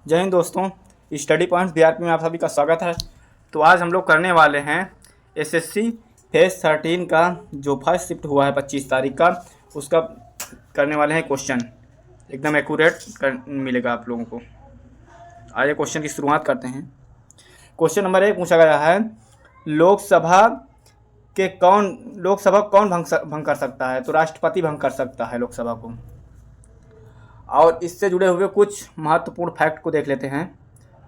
जय हिंद दोस्तों। Study points BRP में आप सभी का स्वागत है। तो आज हम लोग करने वाले हैं एसएससी फेज 13 का जो फर्स्ट शिफ्ट हुआ है 25 तारीख का, उसका करने वाले हैं क्वेश्चन। एकदम एक्यूरेट मिलेगा आप लोगों को। आइए क्वेश्चन की शुरुआत करते हैं। क्वेश्चन नंबर 1 पूछा गया है, लोकसभा कौन भंग कर सकता है? तो राष्ट्रपति भंग कर सकता है लोकसभा को। और इससे जुड़े हुए कुछ महत्वपूर्ण फैक्ट को देख लेते हैं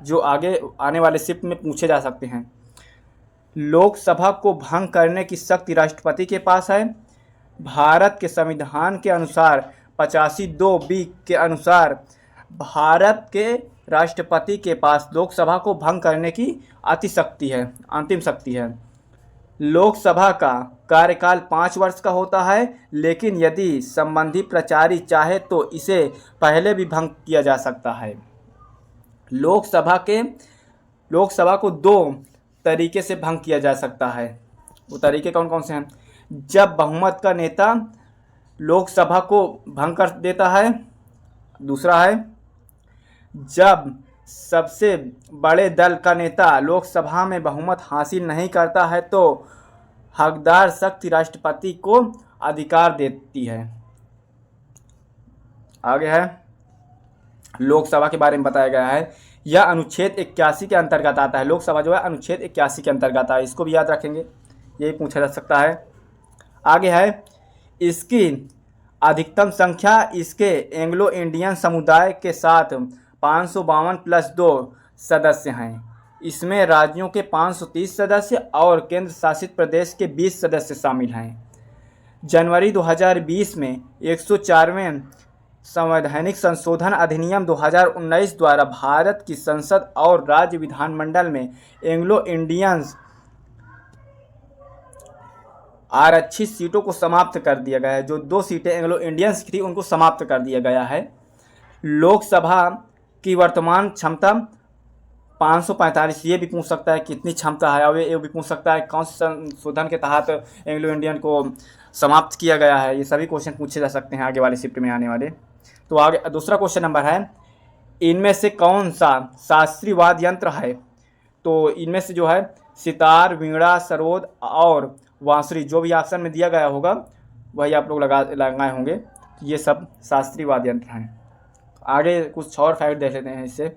जो आगे आने वाले शिफ्ट में पूछे जा सकते हैं। लोकसभा को भंग करने की शक्ति राष्ट्रपति के पास है। भारत के संविधान के अनुसार 85(2)(b) के अनुसार भारत के राष्ट्रपति के पास लोकसभा को भंग करने की अंतिम शक्ति है। लोकसभा का कार्यकाल 5 वर्ष का होता है, लेकिन यदि संबंधी प्राचार्य चाहे तो इसे पहले भी भंग किया जा सकता है। लोकसभा को 2 तरीके से भंग किया जा सकता है। वो तरीके कौन कौन से हैं? जब बहुमत का नेता लोकसभा को भंग कर देता है। दूसरा है जब सबसे बड़े दल का नेता लोकसभा में बहुमत हासिल नहीं करता है तो हकदार शक्ति राष्ट्रपति को अधिकार देती है। आगे है लोकसभा के बारे में बताया गया है, यह अनुच्छेद 81 के अंतर्गत आता है। लोकसभा जो है अनुच्छेद 81 के अंतर्गत आता है, इसको भी याद रखेंगे, यही पूछा जा सकता है। आगे है इसकी अधिकतम संख्या इसके एंग्लो इंडियन समुदाय के साथ 552+2 सदस्य हैं। इसमें राज्यों के 530 सदस्य और केंद्र शासित प्रदेश के 20 सदस्य शामिल हैं। जनवरी 2020 में 104वें संवैधानिक संशोधन अधिनियम 2019 द्वारा भारत की संसद और राज्य विधानमंडल में एंग्लो इंडियंस आरक्षित सीटों को समाप्त कर दिया गया है। जो 2 सीटें एंग्लो इंडियंस की थी उनको समाप्त कर दिया गया है। लोकसभा की वर्तमान क्षमता 545, ये भी पूछ सकता है कितनी क्षमता है, और ये भी पूछ सकता है कौन से संशोधन के तहत एंग्लो इंडियन को समाप्त किया गया है। ये सभी क्वेश्चन पूछे जा सकते हैं आगे वाले शिफ्ट में आने वाले। तो आगे दूसरा क्वेश्चन नंबर है, इनमें से कौन सा शास्त्रीय वाद्य यंत्र है? तो इनमें से जो है सितार, वीणा, सरोद और बांसुरी, जो भी ऑप्शन में दिया गया होगा वही आप लोग लगाए होंगे। ये सब शास्त्रीय वाद्य यंत्र हैं। आगे कुछ और फैक्ट देख लेते हैं इससे।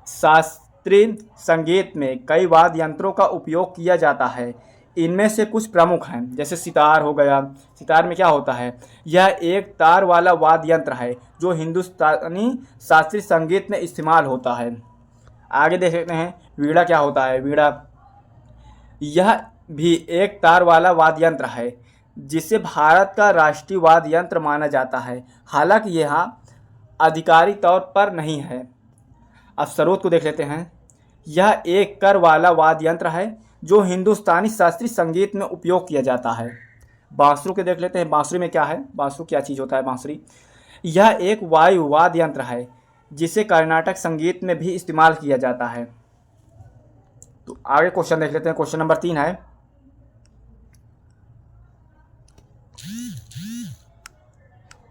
शास्त्रीय संगीत में कई वाद्य यंत्रों का उपयोग किया जाता है। इनमें से कुछ प्रमुख हैं, जैसे सितार हो गया। सितार में क्या होता है? यह एक तार वाला वाद्य यंत्र है जो हिंदुस्तानी शास्त्रीय संगीत में इस्तेमाल होता है। आगे देख लेते हैं वीणा क्या होता है। वीणा यह भी एक तार वाला वाद्य यंत्र है जिसे भारत का राष्ट्रीय वाद्य यंत्र माना जाता है, हालांकि यह आधिकारिक तौर पर नहीं है। अब सरोद को देख लेते हैं। यह एक कर वाला वाद्य यंत्र है जो हिंदुस्तानी शास्त्रीय संगीत में उपयोग किया जाता है। बांसुरी को देख लेते हैं। बांसुरी में क्या है? बांसुरी क्या चीज़ होता है? बांसुरी यह एक वायु वाद्य यंत्र है जिसे कर्नाटक संगीत में भी इस्तेमाल किया जाता है। तो आगे क्वेश्चन देख लेते हैं। क्वेश्चन नंबर 3 है,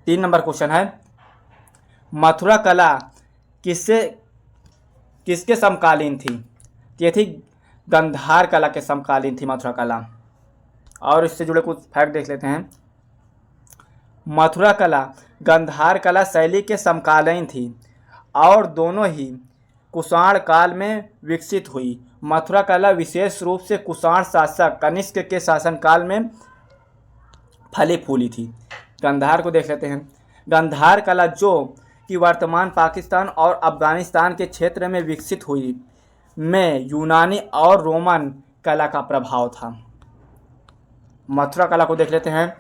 3 नंबर क्वेश्चन है, मथुरा कला किसके समकालीन थी? ये थी गांधार कला के समकालीन थी मथुरा कला। और इससे जुड़े कुछ फैक्ट देख लेते हैं। मथुरा कला गांधार कला शैली के समकालीन थी और दोनों ही कुषाण काल में विकसित हुई। मथुरा कला विशेष रूप से कुषाण शासक कनिष्क के शासनकाल में फली फूली थी। गांधार को देख लेते हैं। गांधार कला जो कि वर्तमान पाकिस्तान और अफगानिस्तान के क्षेत्र में विकसित हुई, में यूनानी और रोमन कला का प्रभाव था। मथुरा कला को देख लेते हैं।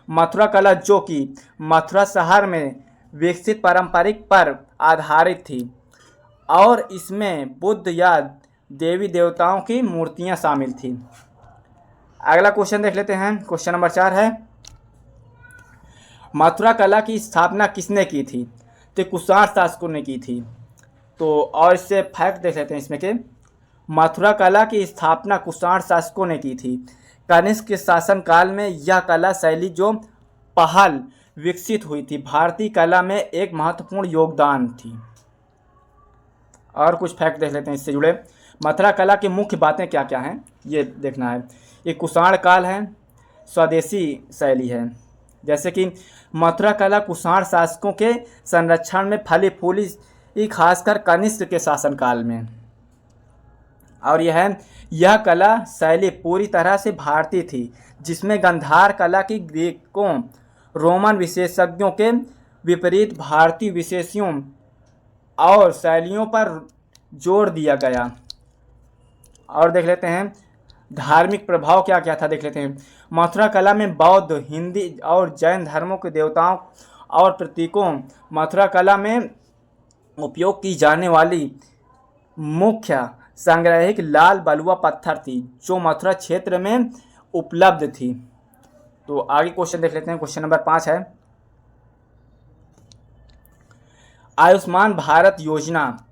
मथुरा कला जो कि मथुरा शहर में विकसित पारंपरिक पर आधारित थी और इसमें बुद्ध या देवी देवताओं की मूर्तियां शामिल थी। अगला क्वेश्चन देख लेते हैं। क्वेश्चन नंबर 4 है, मथुरा कला की स्थापना किसने की थी? तो कुषाण शासकों ने की थी। तो और इससे फैक्ट देख लेते हैं इसमें कि मथुरा कला की स्थापना कुषाण शासकों ने की थी। कनिष्क के शासनकाल में यह कला शैली जो पहल विकसित हुई थी भारतीय कला में एक महत्वपूर्ण योगदान थी। और कुछ फैक्ट देख लेते हैं इससे जुड़े। मथुरा कला की मुख्य बातें क्या क्या हैं ये देखना है। ये कुषाण काल है, स्वदेशी शैली है। जैसे कि मथुरा कला कुषाण शासकों के संरक्षण में फली फूली, खासकर कनिष्क के शासनकाल में। और यह कला शैली पूरी तरह से भारतीय थी, जिसमें गंधार कला की ग्रीकों रोमन विशेषज्ञों के विपरीत भारतीय विशेषों और शैलियों पर जोर दिया गया। और देख लेते हैं धार्मिक प्रभाव क्या क्या था, देख लेते हैं। मथुरा कला में बौद्ध, हिंदी और जैन धर्मों के देवताओं और प्रतीकों, मथुरा कला में उपयोग की जाने वाली मुख्य संग्रहिक लाल बलुआ पत्थर थी, जो मथुरा क्षेत्र में उपलब्ध थी। तो आगे क्वेश्चन देख लेते हैं। क्वेश्चन नंबर 5 है, आयुष्मान भारत योजना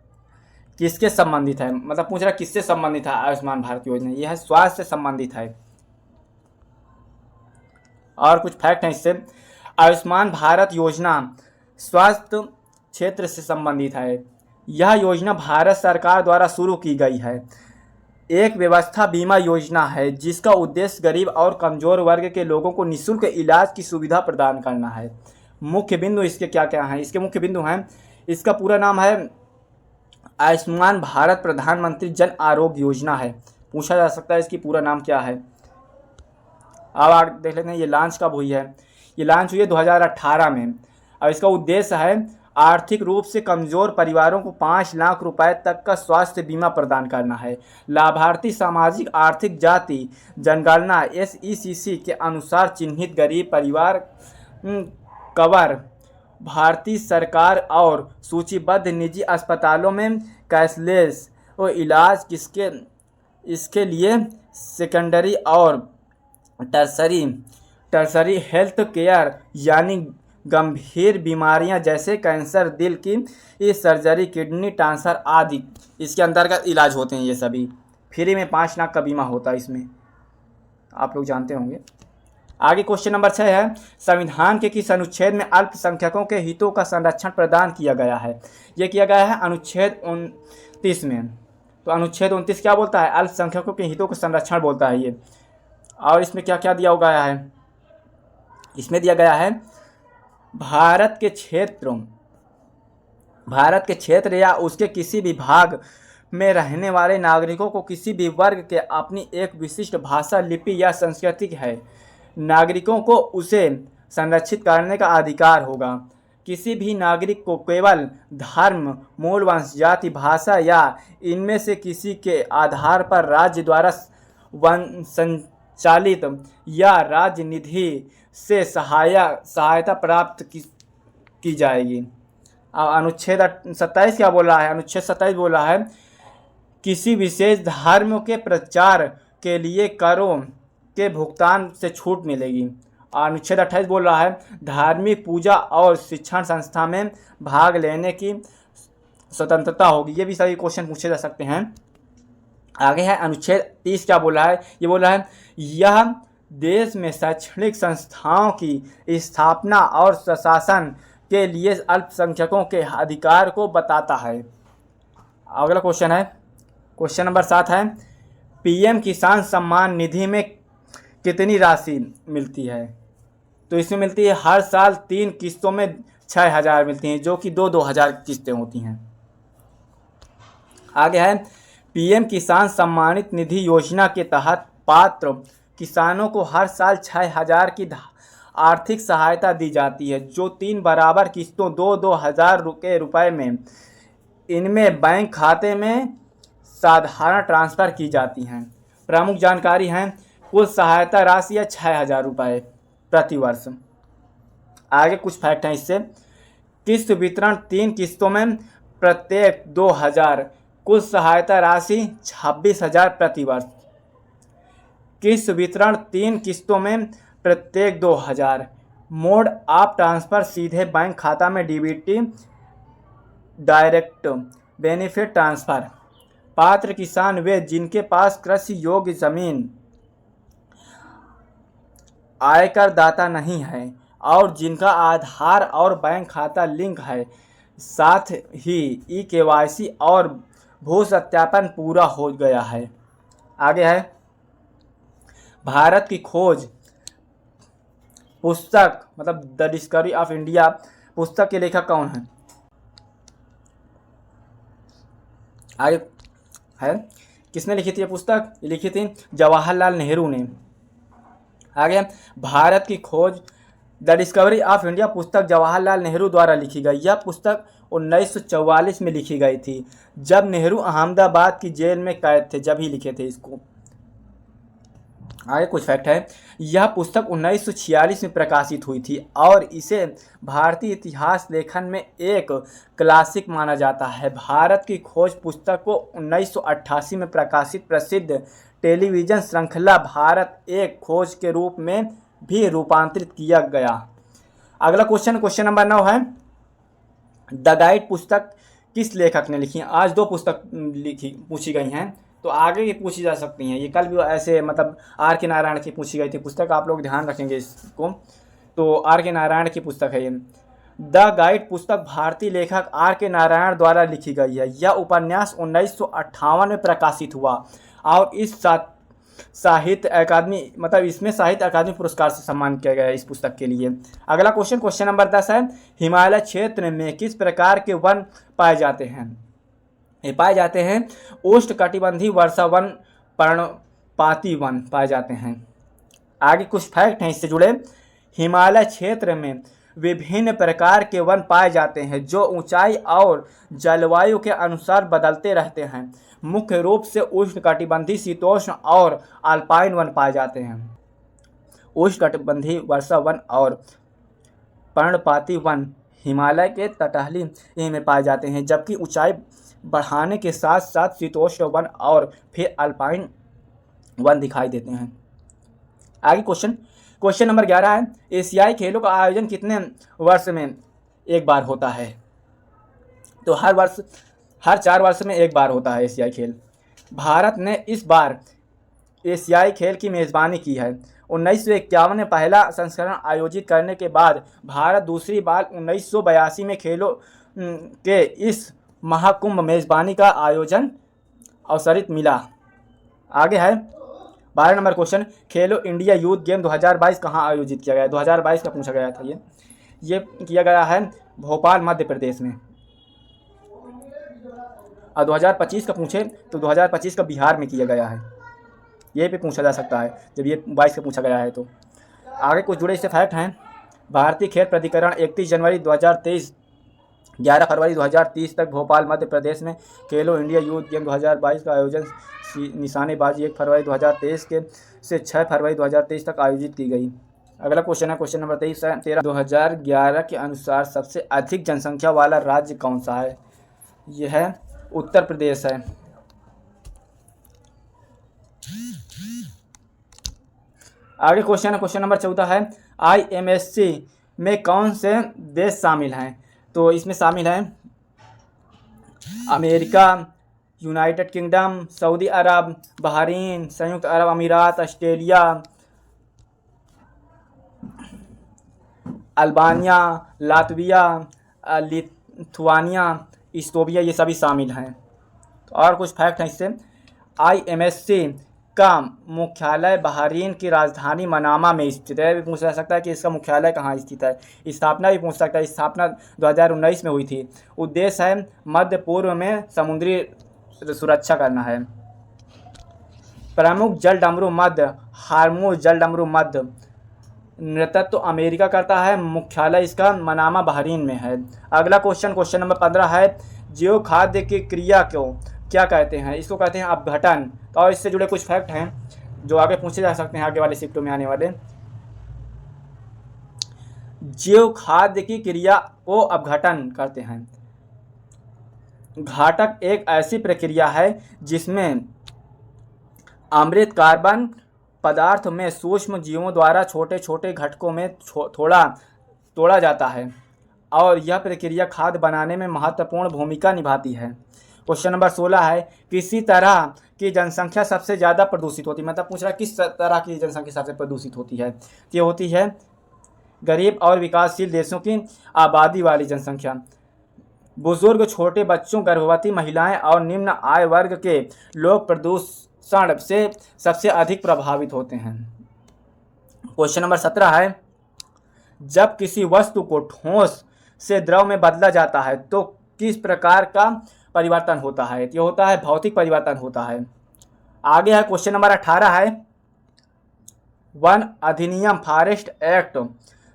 किसके संबंधित है? मतलब पूछ रहा किससे संबंधित है आयुष्मान भारत योजना? यह है स्वास्थ्य से संबंधित है। और कुछ फैक्ट हैं इससे। आयुष्मान भारत योजना स्वास्थ्य क्षेत्र से संबंधित है। यह योजना भारत सरकार द्वारा शुरू की गई है। एक व्यवस्था बीमा योजना है जिसका उद्देश्य गरीब और कमजोर वर्ग के लोगों को निःशुल्क इलाज की सुविधा प्रदान करना है। मुख्य बिंदु इसके क्या क्या हैं? इसके मुख्य बिंदु हैं, इसका पूरा नाम है आयुष्मान भारत प्रधानमंत्री जन आरोग्य योजना है। पूछा जा सकता है इसकी पूरा नाम क्या है। अब आगे देख लेते हैं ये लॉन्च कब हुई है। ये लॉन्च हुई है 2018 में। और इसका उद्देश्य है आर्थिक रूप से कमजोर परिवारों को 5 लाख रुपए तक का स्वास्थ्य बीमा प्रदान करना है। लाभार्थी सामाजिक आर्थिक जाति जनगणना SECC के अनुसार चिन्हित गरीब परिवार कवर भारतीय सरकार और सूचीबद्ध निजी अस्पतालों में कैशलेस और इलाज इसके लिए सेकेंडरी और टर्सरी हेल्थ केयर यानी गंभीर बीमारियां जैसे कैंसर, दिल की सर्जरी, किडनी ट्रांसफर आदि इसके अंतर्गत इलाज होते हैं। ये सभी फ्री में 5 लाख का बीमा होता है इसमें, आप लोग जानते होंगे। आगे क्वेश्चन नंबर 6 है, संविधान के किस अनुच्छेद में अल्पसंख्यकों के हितों का संरक्षण प्रदान किया गया है? ये किया गया है अनुच्छेद 29 में। तो अनुच्छेद 29 क्या बोलता है? अल्पसंख्यकों के हितों का संरक्षण बोलता है ये। और इसमें क्या क्या दिया गया है? इसमें दिया गया है भारत के क्षेत्र या उसके किसी भी भाग में रहने वाले नागरिकों को किसी भी वर्ग के अपनी एक विशिष्ट भाषा, लिपि या संस्कृति है। नागरिकों को उसे संरक्षित करने का अधिकार होगा। किसी भी नागरिक को केवल धर्म, मूल वंश, जाति, भाषा या इनमें से किसी के आधार पर राज्य द्वारा संचालित या राज्य निधि से सहायता प्राप्त की जाएगी। अनुच्छेद 27 क्या बोल रहा है? अनुच्छेद 27 बोल रहा है किसी विशेष धर्म के प्रचार के लिए करों के भुगतान से छूट मिलेगी। अनुच्छेद 28 बोल रहा है धार्मिक पूजा और शिक्षण संस्था में भाग लेने की स्वतंत्रता होगी। ये भी सभी क्वेश्चन पूछे जा सकते हैं। आगे है अनुच्छेद 30 क्या बोल रहा है? ये बोल रहा है यह देश में शैक्षणिक संस्थाओं की स्थापना और प्रशासन के लिए अल्पसंख्यकों के अधिकार को बताता है। अगला क्वेश्चन है, क्वेश्चन नंबर 7 है, PM किसान सम्मान निधि में कितनी राशि मिलती है? तो इसमें मिलती है हर साल 3 किस्तों में 6,000 मिलती हैं, जो कि 2-2 किस्तें होती हैं। आगे है PM किसान सम्मानित निधि योजना के तहत पात्र किसानों को हर साल 6,000 की आर्थिक सहायता दी जाती है, जो 3 बराबर किस्तों 2-2 रुपए में इनमें बैंक खाते में साधारण ट्रांसफ़र की जाती हैं। प्रमुख जानकारी हैं, कुल सहायता राशि है 6,000 रुपये प्रति वर्ष। आगे कुछ फैक्ट हैं इससे। किस्त वितरण 3 किस्तों में प्रत्येक 2,000, कुल सहायता राशि 26,000 प्रति वर्ष। किस्त वितरण 3 किस्तों में प्रत्येक 2,000। मोड ऑफ ट्रांसफ़र सीधे बैंक खाता में DBT डायरेक्ट बेनिफिट ट्रांसफ़र। पात्र किसान वे जिनके पास कृषि योग्य जमीन, आयकर दाता नहीं है और जिनका आधार और बैंक खाता लिंक है, साथ ही EKYC और भू सत्यापन पूरा हो गया है। आगे है भारत की खोज पुस्तक मतलब द डिस्कवरी ऑफ इंडिया पुस्तक के लेखक कौन है? आगे है किसने लिखी थी ये पुस्तक? ये लिखी थी जवाहरलाल नेहरू ने। आगे भारत की खोज द डिस्कवरी ऑफ इंडिया पुस्तक जवाहरलाल नेहरू द्वारा लिखी गई। यह पुस्तक 1944 में लिखी गई थी, जब नेहरू अहमदाबाद की जेल में कैद थे, जब ही लिखे थे इसको। आगे कुछ फैक्ट है, यह पुस्तक 1946 में प्रकाशित हुई थी और इसे भारतीय इतिहास लेखन में एक क्लासिक माना जाता है। भारत की खोज पुस्तक को 1988 में प्रकाशित प्रसिद्ध टेलीविज़न श्रृंखला भारत एक खोज के रूप में भी रूपांतरित किया गया। अगला क्वेश्चन नंबर 9 है, द गाइड पुस्तक किस लेखक ने लिखी है? आज 2 पुस्तक पूछी गई हैं, तो आगे की पूछी जा सकती हैं। ये कल भी ऐसे मतलब आर के नारायण की पूछी गई थी पुस्तक, आप लोग ध्यान रखेंगे इसको। तो आर के नारायण की पुस्तक है ये। द गाइड पुस्तक भारतीय लेखक आर के नारायण द्वारा लिखी गई है। यह उपन्यास 1958 में प्रकाशित हुआ और इस साहित्य अकादमी मतलब इसमें साहित्य अकादमी पुरस्कार से सम्मान किया गया है इस पुस्तक के लिए। अगला क्वेश्चन नंबर 10 है, हिमालय क्षेत्र में किस प्रकार के वन पाए जाते हैं? ये पाए जाते हैं उष्णकटिबंधीय वर्षा वन, पर्णपाती वन पाए जाते हैं। आगे कुछ फैक्ट हैं इससे जुड़े। हिमालय क्षेत्र में विभिन्न प्रकार के वन पाए जाते हैं जो ऊंचाई और जलवायु के अनुसार बदलते रहते हैं। मुख्य रूप से उष्णकटिबंधीय, शीतोष्ण और अल्पाइन वन पाए जाते हैं। उष्णकटिबंधीय वर्षा वन और पर्णपाती वन हिमालय के तटहली में पाए जाते हैं, जबकि ऊंचाई बढ़ाने के साथ साथ शीतोष्ण वन और फिर अल्पाइन वन दिखाई देते हैं। आगे क्वेश्चन नंबर 11 है, एशियाई खेलों का आयोजन कितने वर्ष में एक बार होता है? तो हर 4 वर्ष में एक बार होता है एशियाई खेल। भारत ने इस बार एशियाई खेल की मेज़बानी की है। 1951 में पहला संस्करण आयोजित करने के बाद भारत दूसरी बार 1982 में खेलों के इस महाकुंभ मेज़बानी का आयोजन अवसरित मिला। आगे है 12 नंबर क्वेश्चन, खेलो इंडिया यूथ गेम 2022 कहाँ आयोजित किया गया? 2022 का पूछा गया था। ये किया गया है भोपाल मध्य प्रदेश में। और 2025 का पूछे तो 2025 का बिहार में किया गया है। ये भी पूछा जा सकता है जब ये 22 का पूछा गया है। तो आगे कुछ जुड़े इससे फैक्ट हैं। भारतीय खेल प्राधिकरण 31 जनवरी 2023 11 फरवरी 2030 तक भोपाल मध्य प्रदेश में खेलो इंडिया यूथ गेम 2022 का आयोजन निशानेबाजी 1 फरवरी 2023 से 6 फरवरी 2023 तक आयोजित की गई। अगला क्वेश्चन है क्वेश्चन नंबर 13 2011 के अनुसार सबसे अधिक जनसंख्या वाला राज्य कौन सा है? यह है उत्तर प्रदेश है। आगे क्वेश्चन नंबर 14 है, IMSC में कौन से देश शामिल हैं? तो इसमें शामिल हैं अमेरिका, यूनाइटेड किंगडम, सऊदी अरब, बहरीन, संयुक्त अरब अमीरात, ऑस्ट्रेलिया, अल्बानिया, लातविया, लिथुआनिया, इस्टोबिया, ये सभी शामिल हैं। और कुछ फैक्ट हैं इससे। IMSC का मुख्यालय बहरीन की राजधानी मनामा में स्थित है। भी पूछ जा सकता है कि इसका मुख्यालय कहाँ स्थित है। स्थापना भी पूछ सकता है। स्थापना 2019 में हुई थी। उद्देश्य है मध्य पूर्व में समुद्री सुरक्षा करना है। प्रमुख जल डमरू मध्य हार्मूज जल डमरू मध्य नेतृत्व तो अमेरिका करता है। मुख्यालय इसका मनामा बहरीन में है। अगला क्वेश्चन नंबर 15 है, जीव खाद्य की क्रिया को क्या कहते हैं? इसको कहते हैं अपघटन। और इससे जुड़े कुछ फैक्ट हैं जो आगे पूछे जा सकते हैं आगे वाले शिफ्टों में आने वाले। जीव खाद्य की क्रिया को अपघटन करते हैं। घातक एक ऐसी प्रक्रिया है जिसमें अमृत कार्बन पदार्थ में सूक्ष्म जीवों द्वारा छोटे छोटे घटकों में तोड़ा जाता है और यह प्रक्रिया खाद्य बनाने में महत्वपूर्ण भूमिका निभाती है। क्वेश्चन नंबर 16 है, किसी तरह की जनसंख्या सबसे ज़्यादा प्रदूषित होती है? मतलब पूछ रहा है किस तरह की जनसंख्या सबसे प्रदूषित होती है? ये होती है गरीब और विकासशील देशों की आबादी वाली जनसंख्या। बुजुर्ग, छोटे बच्चों, गर्भवती महिलाएं और निम्न आय वर्ग के लोग प्रदूषण से सबसे अधिक प्रभावित होते हैं। क्वेश्चन नंबर 17 है, जब किसी वस्तु को ठोस से द्रव में बदला जाता है तो किस प्रकार का परिवर्तन होता है? ये होता है भौतिक परिवर्तन होता है। आगे है क्वेश्चन नंबर 18 है, वन अधिनियम फॉरेस्ट एक्ट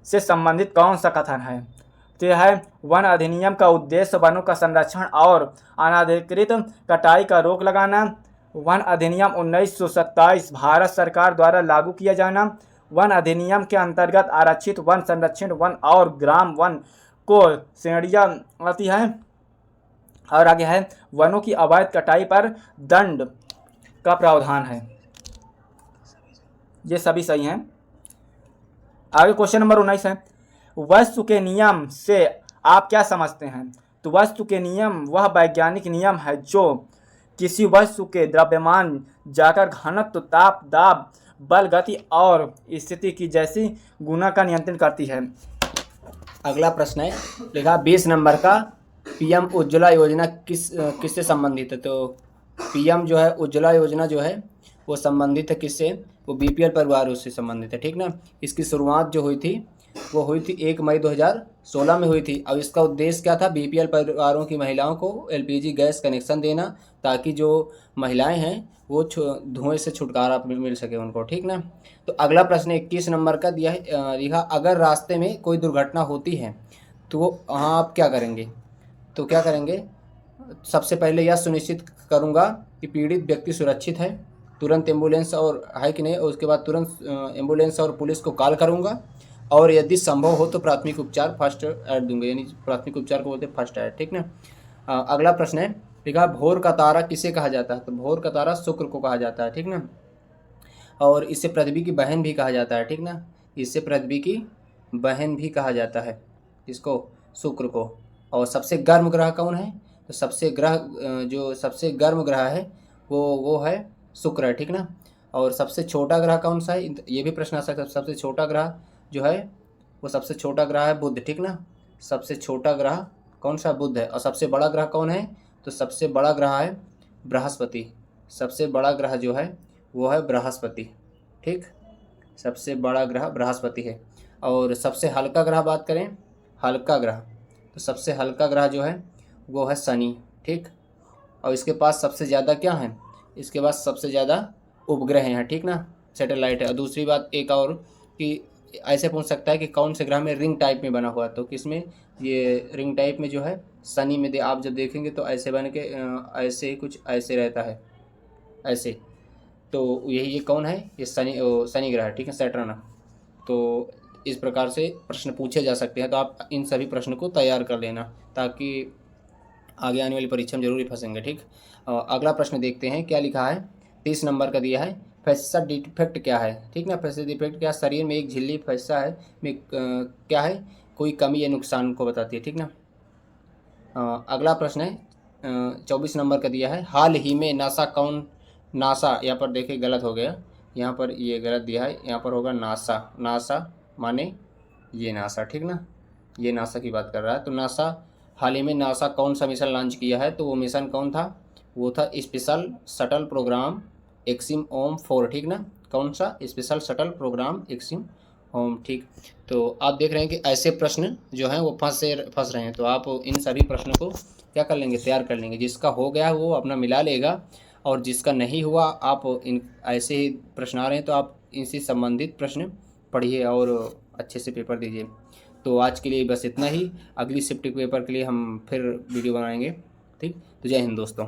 से संबंधित कौन सा कथन है? तो यह है, वन अधिनियम का उद्देश्य वनों का संरक्षण और अनाधिकृत कटाई का रोक लगाना। वन अधिनियम 1927 भारत सरकार द्वारा लागू किया जाना। वन अधिनियम के अंतर्गत आरक्षित वन, संरक्षित वन और ग्राम वन को श्रेणियां आती है। और आगे है, वनों की अवैध कटाई पर दंड का प्रावधान है। ये सभी सही हैं। आगे क्वेश्चन नंबर 19 है, वस्तु के नियम से आप क्या समझते हैं? तो वस्तु के नियम वह वैज्ञानिक नियम है जो किसी वस्तु के द्रव्यमान जाकर घनत्व, ताप, दाब, बल, गति और स्थिति की जैसी गुना का नियंत्रण करती है। अगला प्रश्न है, लिखा 20 नंबर का, पीएम उज्ज्वला योजना किससे संबंधित है? तो पीएम जो है उज्ज्वला योजना जो है वो संबंधित है किससे? वो बीपीएल परिवारों से संबंधित है, ठीक ना। इसकी शुरुआत जो हुई थी वो हुई थी 1 मई 2016 में हुई थी। अब इसका उद्देश्य क्या था? बीपीएल परिवारों की महिलाओं को एलपीजी गैस कनेक्शन देना, ताकि जो महिलाएं हैं वो धुएं से छुटकारा मिल सके उनको, ठीक ना। तो अगला प्रश्न 21 नंबर का दिया है, लिखा अगर रास्ते में कोई दुर्घटना होती है तो हाँ आप क्या करेंगे? तो क्या करेंगे? सबसे पहले यह सुनिश्चित करूँगा कि पीड़ित व्यक्ति सुरक्षित है, तुरंत एम्बुलेंस और है कि नहीं, और उसके बाद तुरंत एम्बुलेंस और पुलिस को कॉल करूँगा, और यदि संभव हो तो प्राथमिक उपचार फर्स्ट एड दूंगा, यानी प्राथमिक उपचार को बोलते हैं फर्स्ट एड, ठीक ना। अगला प्रश्न है, लिखा भोर का तारा किसे कहा जाता है? तो भोर का तारा शुक्र को कहा जाता है, ठीक ना। और इसे पृथ्वी की बहन भी कहा जाता है, ठीक ना। इसे पृथ्वी की बहन भी कहा जाता है, इसको, शुक्र को। और सबसे गर्म ग्रह कौन है? तो जो सबसे गर्म ग्रह है वो है शुक्र है, ठीक ना। और सबसे छोटा ग्रह कौन सा है? ये भी प्रश्न आ सकता है। सबसे छोटा ग्रह जो है वो सबसे छोटा ग्रह है बुध, ठीक ना। सबसे छोटा ग्रह कौन सा? बुध है। और सबसे बड़ा ग्रह कौन है? तो सबसे बड़ा ग्रह है बृहस्पति। सबसे बड़ा ग्रह जो है वो है बृहस्पति, ठीक। सबसे बड़ा ग्रह बृहस्पति है। और सबसे हल्का ग्रह बात करें, हल्का ग्रह, तो सबसे हल्का ग्रह जो है वो है शनि, ठीक। और इसके पास सबसे ज़्यादा क्या है? इसके पास सबसे ज़्यादा उपग्रह हैं, ठीक ना, सैटेलाइट है। और दूसरी बात एक और कि ऐसे पूछ सकता है कि कौन से ग्रह में रिंग टाइप में बना हुआ है? तो किसमें? ये रिंग टाइप में जो है शनि में आप जब देखेंगे तो ऐसे बन के ऐसे ही कुछ ऐसे रहता है, ऐसे। तो ये कौन है? ये शनि ग्रह, ठीक है, सैटर्न। तो इस प्रकार से प्रश्न पूछे जा सकते हैं। तो आप इन सभी प्रश्न को तैयार कर लेना, ताकि आगे आने वाली परीक्षा में जरूर फंसेंगे, ठीक। अगला प्रश्न देखते हैं क्या लिखा है। 30 नंबर का दिया है, फैसा डिफेक्ट क्या है? ठीक ना, फैसा डिफेक्ट क्या? शरीर में एक झिल्ली फैसा है में क्या है? कोई कमी या नुकसान को बताती है, ठीक ना। अगला प्रश्न है 24 नंबर का दिया है, हाल ही में नासा, यहाँ पर देखिए गलत हो गया, यहाँ पर ये गलत दिया है, यहाँ पर होगा नासा माने ये नासा, ठीक ना, ये नासा की बात कर रहा है। तो नासा, हाल ही में नासा कौन सा मिशन लॉन्च किया है? तो वो मिशन कौन था? वो था स्पेशल शटल प्रोग्राम एक्सिम ओम 4, ठीक ना। कौन सा? स्पेशल शटल प्रोग्राम एक्सिम ओम, ठीक। तो आप देख रहे हैं कि ऐसे प्रश्न जो हैं वो फंस रहे हैं। तो आप इन सभी प्रश्नों को क्या कर लेंगे? तैयार कर लेंगे। जिसका हो गया वो अपना मिला लेगा, और जिसका नहीं हुआ, आप इन ऐसे ही प्रश्न आ रहे हैं तो आप इनसे संबंधित प्रश्न पढ़िए और अच्छे से पेपर दीजिए। तो आज के लिए बस इतना ही। अगली शिफ्ट पेपर के लिए हम फिर वीडियो बनाएंगे, ठीक। तो जय हिंद दोस्तों।